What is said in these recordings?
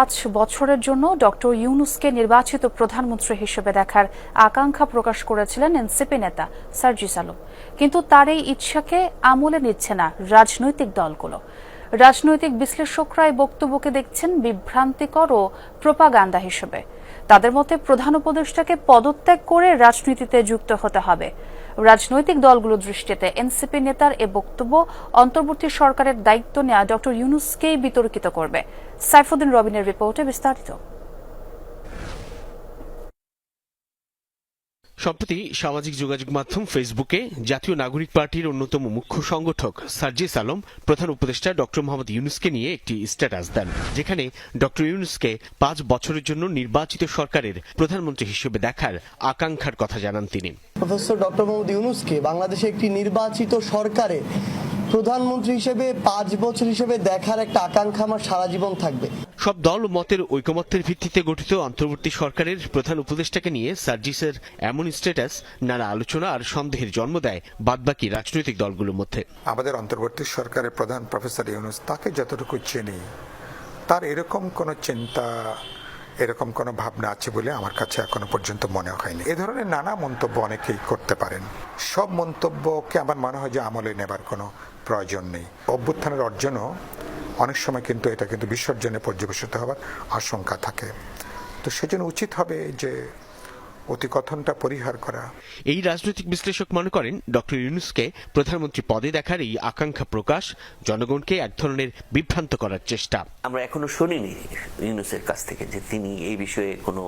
5 বছরের জন্য ডক্টর ইউনূসকে নির্বাচিত প্রধানমন্ত্রী হিসেবে দেখার আকাঙ্ক্ষা প্রকাশ করেছিলেন এনসিপি নেতা সার্জিস আলম। কিন্তু তার এই ইচ্ছাকে আমলে নিচ্ছে না রাজনৈতিক দলগুলো। রাজনৈতিক বিশ্লেষকরা এই বক্তব্যকে দেখছেন বিভ্রান্তিকর ও প্রোপাগান্ডা হিসেবে। তাদের মতে প্রধান উপদেষ্টাকে পদত্যাগ করে রাজনীতিতে যুক্ত হতে হবে। রাজনৈতিক দলগুলোর দৃষ্টিতে এনসিপি নেতার এ বক্তব্য অন্তর্বর্তী সরকারের দায়িত্ব নেওয়া ডক্টর ইউনূসকেই বিতর্কিত করবে। সাইফুদ্দিন রবিনের রিপোর্টে বিস্তারিত। সম্প্রতি সামাজিক যোগাযোগ মাধ্যম ফেসবুকে জাতীয় নাগরিক পার্টির অন্যতম মুখ্য সংগঠক সার্জিস আলম প্রধান উপদেষ্টা ডক্টর মোহাম্মদ ইউনূসকে নিয়ে একটি স্ট্যাটাস দেন, যেখানে ডক্টর ইউনূসকে 5 বছরের জন্য নির্বাচিত সরকারের প্রধানমন্ত্রী হিসেবে দেখার আকাঙ্ক্ষার কথা জানান তিনি। প্রফেসর ডক্টর মোহাম্মদ ইউনূসকে বাংলাদেশে একটি নির্বাচিত সরকারে প্রধানমন্ত্রী হিসেবে 5 বছর হিসেবে দেখার একটা আকাঙ্ক্ষা আমার সারা জীবন থাকবে। সব দল ও মতের ঐকমত্যের ভিত্তিতে গঠিত অন্তর্বর্তী সরকারের প্রধান উপদেষ্টাকে নিয়ে সার্জিসের এমন স্ট্যাটাস নানা আলোচনা আর সন্দেহের জন্ম দেয় বাদবাকি রাজনৈতিক দলগুলোর মধ্যে। আমাদের অন্তর্বর্তী সরকারের প্রধান প্রফেসর ইউনূস, তাকে যতটুকু চিনি, তার এরকম কোনো চিন্তা, এরকম কোনো ভাবনা আছে বলে আমার কাছে এখনো পর্যন্ত মনে হয়নি। এ ধরনের নানা মন্তব্য অনেকেই করতে পারেন। সব মন্তব্যকে আমার মনে হয় যে আমলে নেবার কোনো প্রয়োজন নেই। অভ্যুত্থানের অর্জনও অনেক সময় কিন্তু এটা কিন্তু বিসর্জনে পর্যবেসিত হওয়ার আশঙ্কা থাকে। তো সেজন্য উচিত হবে যে অতিকথনটা পরিহার করা। এই রাজনৈতিক বিশ্লেষক মনে করেন ডক্টর ইউনূসকে প্রধানমন্ত্রী পদে দেখার এই আকাঙ্ক্ষা প্রকাশ জনগণকে এক ধরনের বিভ্রান্ত করার চেষ্টা। আমরা এখনো শুনিনি ইউনূসের কাছ থেকে যে তিনি এই বিষয়ে কোনো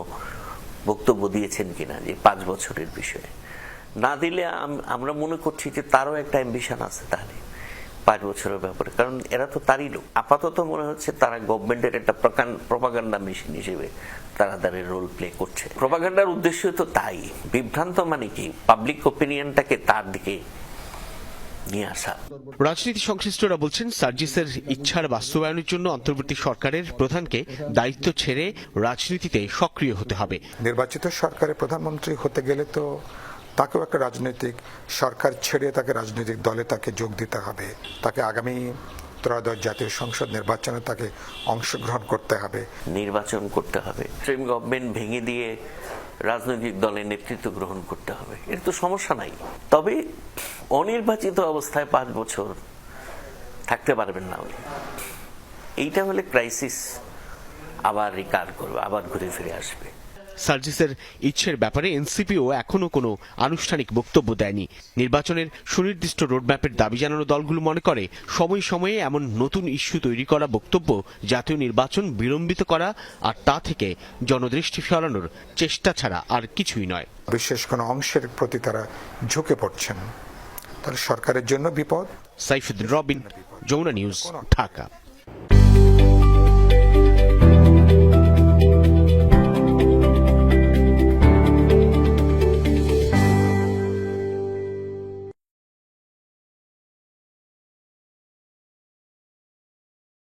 বক্তব্য দিয়েছেন কিনা, যে 5 বছরের বিষয়ে। না দিলে আমরা মনে করছি যে তারও একটা অ্যাম্বিশন আছে তাহলে 5 বছরের ব্যাপারে, কারণ এরা তো তারই লোক। আপাতত মনে হচ্ছে তারা গভর্নমেন্টের একটা প্রপাগান্ডা মেশিন হিসেবে তারা তাদের রোল প্লে করছে। প্রপাগান্ডার উদ্দেশ্য তো তাই, বিভ্রান্ত মানে কি, পাবলিক ওপিনিয়নটাকে তার দিকে নিয়ে আসা। রাজনীতি সংশ্লিষ্টরা বলছেন সার্জিসের ইচ্ছার বাস্তবায়নের জন্য অন্তর্বর্তী সরকারের প্রধানকে দায়িত্ব ছেড়ে রাজনীতিতে সক্রিয় হতে হবে। নির্বাচিত সরকারের প্রধানমন্ত্রী হতে গেলে তো তাকেও একটা রাজনৈতিক সরকার ছেড়ে তাকে রাজনৈতিক দলে তাকে যোগ দিতে হবে। তাকে আগামী ত্রয়োদশ জাতীয় সংসদ নির্বাচনে তাকে অংশগ্রহণ করতে হবে, নির্বাচন করতে হবে, স্ট্রিম গভর্নমেন্ট ভেঙে দিয়ে রাজনৈতিক দলের নেতৃত্ব গ্রহণ করতে হবে। এর তো সমস্যা নাই। তবে অনির্বাচিত অবস্থায় 5 বছর থাকতে পারবেন না উনি। এইটা হলে ক্রাইসিস আবার রিকার করবে, আবার ঘুরে ফিরে আসবে। সার্জিসের ইচ্ছের ব্যাপারে এনসিপিও এখনো কোনো আনুষ্ঠানিক বক্তব্য দেয়নি। নির্বাচনের সুনির্দিষ্ট রোডম্যাপের দাবি জানানো দলগুলো মনে করে সময়ে সময়ে এমন নতুন ইস্যু তৈরি করা বক্তব্য জাতীয় নির্বাচন বিলম্বিত করা আর তা থেকে জনদৃষ্টি সরানোর চেষ্টা ছাড়া আর কিছুই নয়। বিশেষ কোনো অংশের প্রতি তারা ঝুঁকে পড়ছেন, তাহলে সরকারের জন্য বিপদ। সাইফুদ্দিন রবিন, যমুনা নিউজ, ঢাকা।